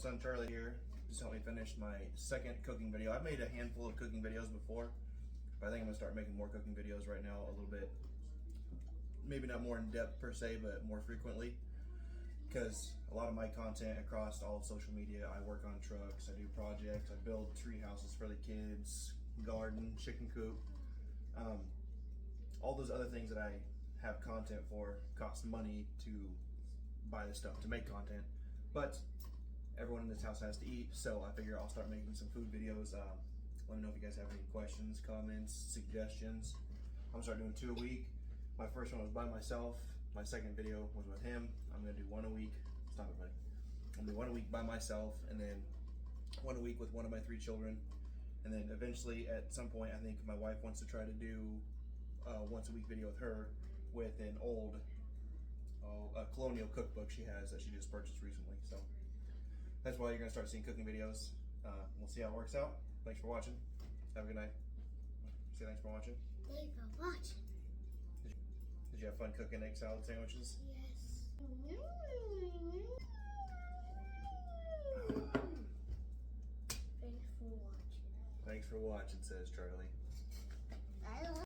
son Charlie here just helped me finish my second cooking video. I've made a handful of cooking videos before, but I think I'm gonna start making more cooking videos right now a little bit. Maybe not more in depth per se, but more frequently. Because a lot of my content across all of social media, I work on trucks, I do projects, I build tree houses for the kids, garden, chicken coop. All those other things that I have content for cost money to buy this stuff, to make content. But everyone in this house has to eat, so I figure I'll start making some food videos. Let me know if you guys have any questions, comments, suggestions. I'm gonna start doing 2 a week. My first one was by myself. My second video was with him. I'm gonna do 1 a week. Stop it, buddy. I'm gonna do 1 a week by myself, and then 1 a week with one of my 3 children. And then eventually, at some point, I think my wife wants to try to do a once a week video with her with an old a colonial cookbook she has that she just purchased recently. So that's why you're gonna start seeing cooking videos. We'll see how it works out. Thanks for watching. Have a good night. Say thanks for watching. Thanks for watching. Did you have fun cooking egg salad sandwiches? Yes. Thanks for watching. Thanks for watching, says Charlie. I love